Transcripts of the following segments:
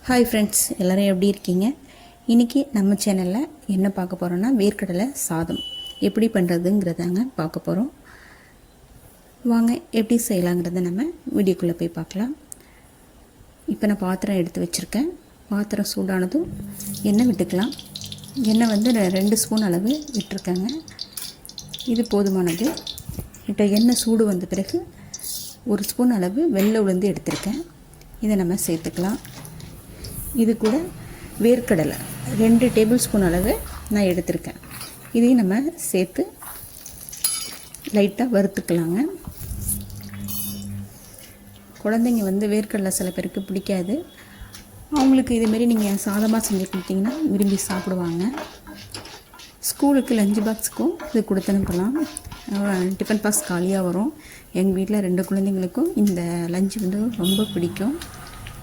Hi friends, எல்லோரும் எப்படி இருக்கீங்க? இன்றைக்கி நம்ம சேனலில் என்ன பார்க்க போகிறோன்னா வேர்க்கடலை சாதம் எப்படி பண்ணுறதுங்கிறதாங்க பார்க்க போகிறோம். வாங்க எப்படி செய்யலாங்கிறத நம்ம வீடியோக்குள்ளே போய் பார்க்கலாம். இப்போ நான் பாத்திரம் எடுத்து வச்சுருக்கேன். பாத்திரம் சூடானதும் எண்ணெய் விட்டுக்கலாம். எண்ணெய் வந்து 2 ஸ்பூன் அளவு விட்டுருக்கேங்க. இது போதுமானது. இப்போ எண்ணெய் சூடு வந்த பிறகு 1 ஸ்பூன் அளவு வெள்ளை உளுந்து எடுத்திருக்கேன். இதை நம்ம சேர்த்துக்கலாம். இது கூட வேர்க்கடலை 2 டேபிள் ஸ்பூன் அளவு நான் எடுத்திருக்கேன். இதையும் நம்ம சேர்த்து லைட்டாக வறுத்துக்கலாங்க. குழந்தைங்க வந்து வேர்க்கடலை சில பேருக்கு பிடிக்காது. அவங்களுக்கு இதுமாரி நீங்கள் சாதமாக செஞ்சு கொடுத்தீங்கன்னா விரும்பி சாப்பிடுவாங்க. ஸ்கூலுக்கு லஞ்ச் பாக்ஸுக்கும் இது கொடுத்து அனுப்பலாம். டிஃபன் பாக்ஸ் காலியாக வரும். எங்கள் வீட்டில் 2 குழந்தைங்களுக்கும் இந்த லஞ்சு வந்து ரொம்ப பிடிக்கும்.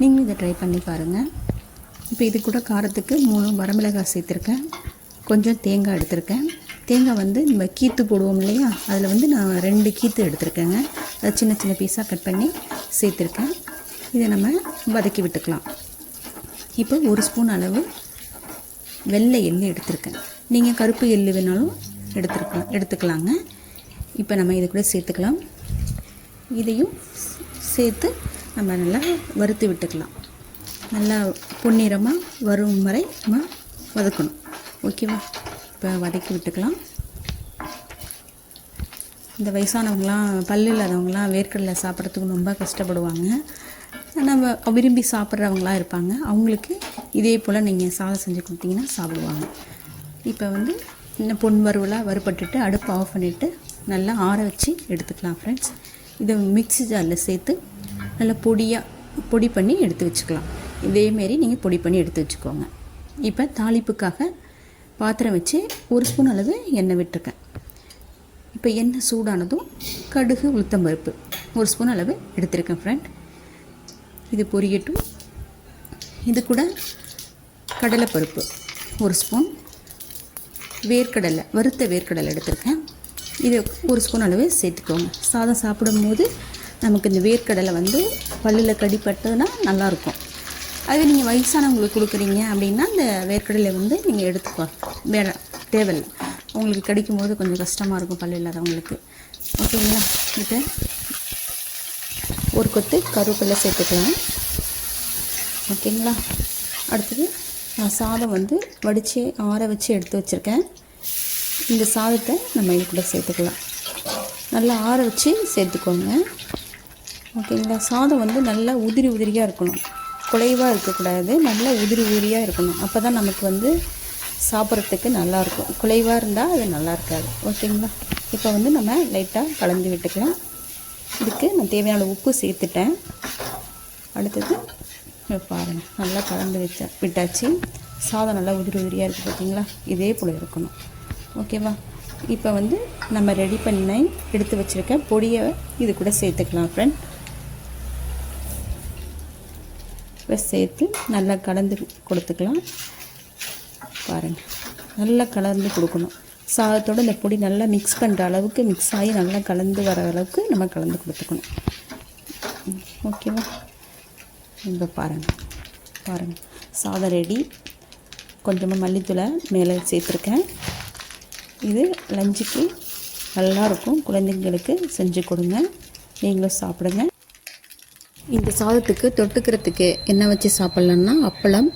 நீங்களும் இதை ட்ரை பண்ணி பாருங்கள். இப்போ இது கூட காரத்துக்கு 3 வரமிளகாய் சேர்த்துருக்கேன். கொஞ்சம் தேங்காய் எடுத்திருக்கேன். தேங்காய் வந்து நம்ம கீத்து போடுவோம் இல்லையா, அதில் வந்து நான் 2 கீத்து எடுத்திருக்கேங்க. அதை சின்ன சின்ன பீஸாக கட் பண்ணி சேர்த்துருக்கேன். இதை நம்ம வதக்கி விட்டுக்கலாம். இப்போ 1 ஸ்பூன் அளவு வெள்ளை எள்ளு எடுத்திருக்கேன். நீங்கள் கருப்பு எள்ளு வேணாலும் எடுத்துக்கலாங்க. இப்போ நம்ம இது கூட சேர்த்துக்கலாம். இதையும் சேர்த்து நம்ம நல்லா வறுத்து விட்டுக்கலாம். நல்லா பொன்னிறமாக வரும் வரை நம்ம வதக்கணும். ஓகேவா? இப்போ வதக்கி விட்டுக்கலாம். இந்த வயசானவங்களாம் பல்லு இல்லாதவங்களாம் வேர்க்கடலை சாப்பிட்றதுக்கு ரொம்ப கஷ்டப்படுவாங்க. நம்ம விரும்பி சாப்பிட்றவங்களாம் இருப்பாங்க. அவங்களுக்கு இதே போல் நீங்கள் சாதம் செஞ்சு கொடுத்தீங்கன்னா சாப்பிடுவாங்க. இப்போ வந்து இன்னும் பொன் வறுவலாக வறுபட்டுட்டு அடுப்பை ஆஃப் பண்ணிவிட்டு நல்லா ஆற வச்சு எடுத்துக்கலாம் ஃப்ரெண்ட்ஸ். இதை மிக்ஸி ஜாரில் சேர்த்து நல்லா பொடி பண்ணி எடுத்து வச்சுக்கலாம். இதேமாரி நீங்கள் பொடி பண்ணி எடுத்து வச்சுக்கோங்க. இப்போ தாளிப்புக்காக பாத்திரம் வச்சு 1 ஸ்பூன் அளவு எண்ணெய் விட்டுருக்கேன். இப்போ எண்ணெய் சூடானதும் கடுகு உளுத்தம்பருப்பு 1 ஸ்பூன் அளவு எடுத்திருக்கேன் ஃப்ரெண்ட். இது பொரியட்டும். இது கூட கடலைப்பருப்பு 1 ஸ்பூன், வறுத்த வேர்க்கடலை எடுத்திருக்கேன். இது 1 ஸ்பூன் அளவு சேர்த்துக்கோங்க. சாதம் சாப்பிடும்போது நமக்கு இந்த வேர்க்கடலை வந்து பல்லில் கடிப்பட்டதுன்னா நல்லாயிருக்கும். அது நீங்கள் வயசானவங்களுக்கு கொடுக்குறீங்க அப்படின்னா இந்த வேர்க்கடலை வந்து நீங்கள் எடுத்துக்கோ தேவையில்லை. உங்களுக்கு கடிக்கும்போது கொஞ்சம் கஷ்டமாக இருக்கும் பல்லு இல்லாதவங்களுக்கு. ஓகேங்களா? இப்போ 1 கொத்து கருவேப்பிலை சேர்த்துக்கலாம். ஓகேங்களா? அடுத்தது நான் சாதம் வந்து வடித்து ஆற வச்சு எடுத்து வச்சுருக்கேன். இந்த சாதத்தை நம்ம இது கூட சேர்த்துக்கலாம். நல்லா ஆற வச்சு சேர்த்துக்கோங்க. ஓகேங்களா? சாதம் வந்து நல்லா உதிரியாக இருக்கணும். குலைவாக இருக்கக்கூடாது. நல்லா உதிரியாக இருக்கணும். அப்போ தான் நமக்கு வந்து சாப்பிட்றதுக்கு நல்லாயிருக்கும். குலைவாக இருந்தால் அது நல்லா இருக்காது. ஓகேங்களா? இப்போ வந்து நம்ம லைட்டாக கலந்து விட்டுக்கலாம். இதுக்கு நான் தேவையான உப்பு சேர்த்துட்டேன். அடுத்தது பாருங்கள், நல்லா கலந்து விட்டாச்சு. சாதம் நல்லா உதிரியாக இருக்குது பார்த்தீங்களா? இதே போல் இருக்கணும். ஓகேவா? இப்போ வந்து நம்ம ரெடி பண்ணி எடுத்து வச்சுருக்க பொடியை இது கூட சேர்த்துக்கலாம் ஃப்ரெண்ட். இப்போ சேர்த்து நல்லா கலந்து கொடுத்துக்கலாம். பாருங்கள், நல்லா கலந்து கொடுக்கணும். சாதத்தோடு இந்த பொடி நல்லா மிக்ஸ் பண்ணுற அளவுக்கு, மிக்ஸ் ஆகி நல்லா கலந்து வர அளவுக்கு நம்ம கலந்து கொடுத்துக்கணும். ஓகேவா? இப்போ பாருங்கள் சாதம் ரெடி. கொஞ்சமாக மல்லித்தூளை மேலே சேர்த்துருக்கேன். இது லஞ்சுக்கு நல்லாயிருக்கும். குழந்தைங்களுக்கு செஞ்சு கொடுங்க, நீங்களும் சாப்பிடுங்க. இந்த சாதத்துக்கு தொட்டுக்கிறதுக்கு என்ன வச்சு சாப்பிட்லான்னா அப்பளம்,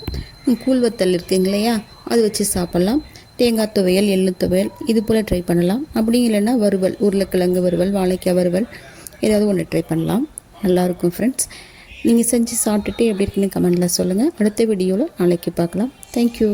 கூழ்வத்தல் இருக்குங்க இல்லையா, அது வச்சு சாப்பிட்லாம். தேங்காய் துவையல், எள்ளு துவையல் இது போல் ட்ரை பண்ணலாம். அப்படி இல்லைன்னா வறுவல், உருளைக்கிழங்கு வறுவல், வாழைக்காய் வறுவல் ஏதாவது ஒன்று ட்ரை பண்ணலாம். நல்லாயிருக்கும் ஃப்ரெண்ட்ஸ். நீங்கள் செஞ்சு சாப்பிட்டுட்டு எப்படி இருக்குன்னு கமெண்டில் சொல்லுங்கள். அடுத்த வீடியோவில் நாளைக்கு பார்க்கலாம். தேங்க்யூ.